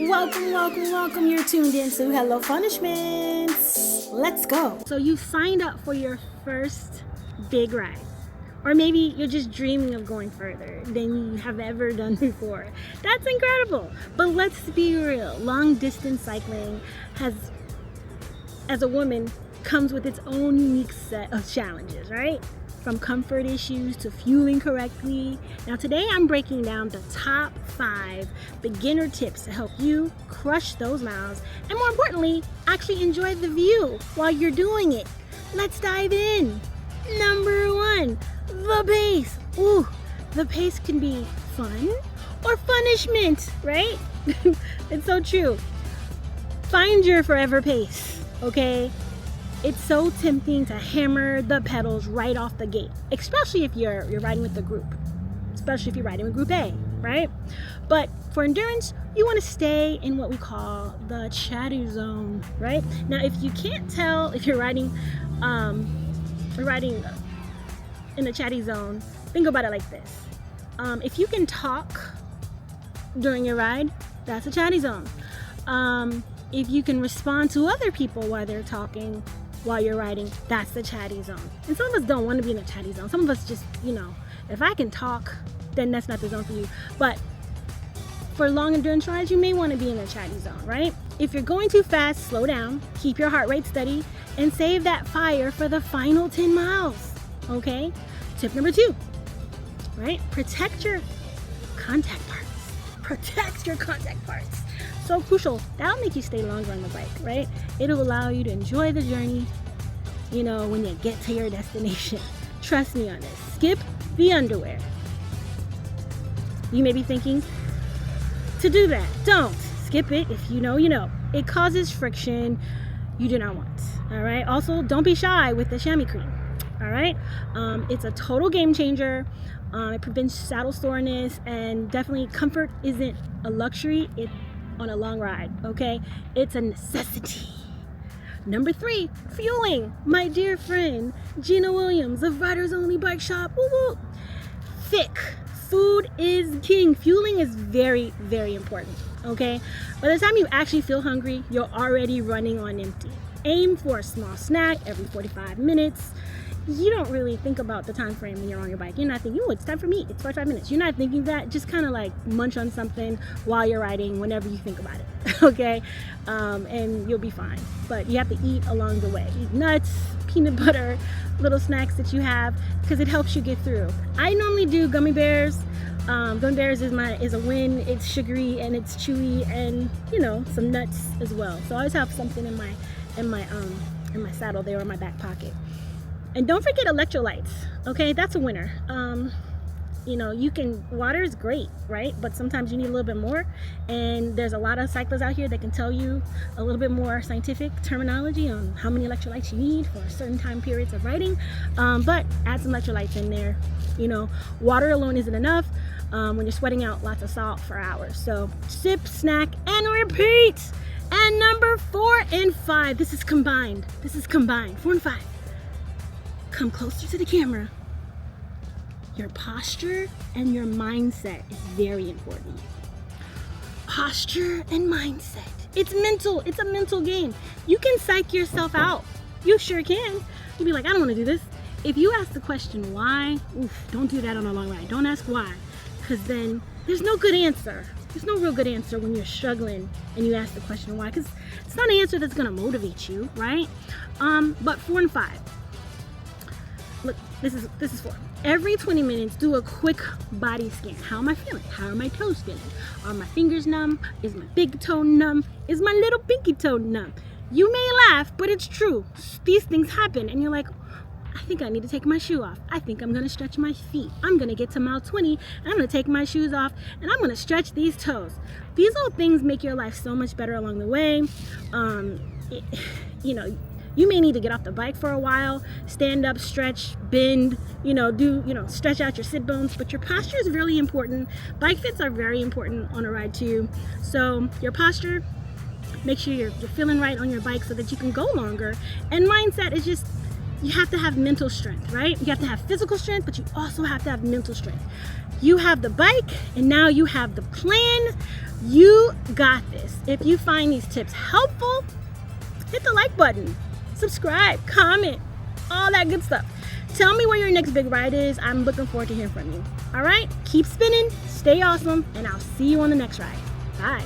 Welcome. You're tuned into Hello.Funishment. Let's go. So you signed up for your first big ride. Or maybe you're just dreaming of going further than you have ever done before. That's incredible. But let's be real. Long distance cycling as a woman, comes with its own unique set of challenges, right? From comfort issues to fueling correctly. Now today I'm breaking down the top 5 beginner tips to help you crush those miles and, more importantly, actually enjoy the view while you're doing it. Let's dive in. Number 1, the pace. Ooh, the pace can be fun or punishment, right? It's so true. Find your forever pace, okay? It's so tempting to hammer the pedals right off the gate, especially if you're riding with a group, especially if you're riding with Group A, right? But for endurance, you want to stay in what we call the chatty zone, right? Now, if you can't tell if you're riding in the chatty zone, think about it like this. If you can talk during your ride, that's a chatty zone. If you can respond to other people while they're talking while you're riding, that's the chatty zone. And some of us don't want to be in the chatty zone. Some of us just, if I can talk, then that's not the zone for you. But for long endurance rides, you may want to be in the chatty zone, right? If you're going too fast, slow down, keep your heart rate steady, and save that fire for the final 10 miles, okay? Tip number 2, right? Protect your contact parts. So crucial. That'll make you stay longer on the bike, right? It'll allow you to enjoy the journey, when you get to your destination. Trust me on this. Skip the underwear. You may be thinking, to do that, don't. Skip it. If you know, you know. It causes friction you do not want, all right? Also, don't be shy with the chamois cream, all right? It's a total game changer. It prevents saddle soreness, and definitely comfort isn't a luxury. On a long ride, okay? It's a necessity. Number 3, fueling. My dear friend, Gina Williams of Riders Only Bike Shop. Woo woo. Thick. Food is king. Fueling is very, very important, okay? By the time you actually feel hungry, you're already running on empty. Aim for a small snack every 45 minutes. You don't really think about the time frame when you're on your bike. You're not thinking, oh, it's time for me. It's 45 minutes. You're not thinking that. Just kind of like munch on something while you're riding whenever you think about it, okay? And you'll be fine. But you have to eat along the way. Eat nuts, peanut butter, little snacks that you have, because it helps you get through. I normally do gummy bears. Gummy bears is a win. It's sugary and it's chewy, and some nuts as well. So I always have something in my saddle there, or in my back pocket. And don't forget electrolytes, okay? That's a winner. Water is great, right? But sometimes you need a little bit more. And there's a lot of cyclists out here that can tell you a little bit more scientific terminology on how many electrolytes you need for certain time periods of riding. But add some electrolytes in there. Water alone isn't enough when you're sweating out lots of salt for hours. So sip, snack, and repeat. And number 4 and 5, this is combined. 4 and 5. Come closer to the camera. Your posture and your mindset is very important. Posture and mindset. It's mental. It's a mental game. You can psych yourself out. You sure can. You'll be like, I don't want to do this. If you ask the question why, don't do that on a long ride. Don't ask why, because then there's no good answer. There's no real good answer when you're struggling and you ask the question why, because it's not an answer that's going to motivate you, right? But 4 and 5. Look, this is 4. Every 20 minutes, do a quick body scan. How am I feeling? How are my toes feeling? Are my fingers numb? Is my big toe numb? Is my little pinky toe numb? You may laugh, but it's true. These things happen, and you're like, I think I need to take my shoe off. I think I'm going to stretch my feet. I'm going to get to mile 20, and I'm going to take my shoes off, and I'm going to stretch these toes. These little things make your life so much better along the way. You may need to get off the bike for a while, stand up, stretch, bend, stretch out your sit bones, but your posture is really important. Bike fits are very important on a ride too. So your posture, make sure you're feeling right on your bike so that you can go longer. And mindset is just, you have to have mental strength, right? You have to have physical strength, but you also have to have mental strength. You have the bike, and now you have the plan. You got this. If you find these tips helpful, hit the like button, subscribe, comment, all that good stuff. Tell me where your next big ride is. I'm looking forward to hearing from you. All right, keep spinning, stay awesome, and I'll see you on the next ride. Bye.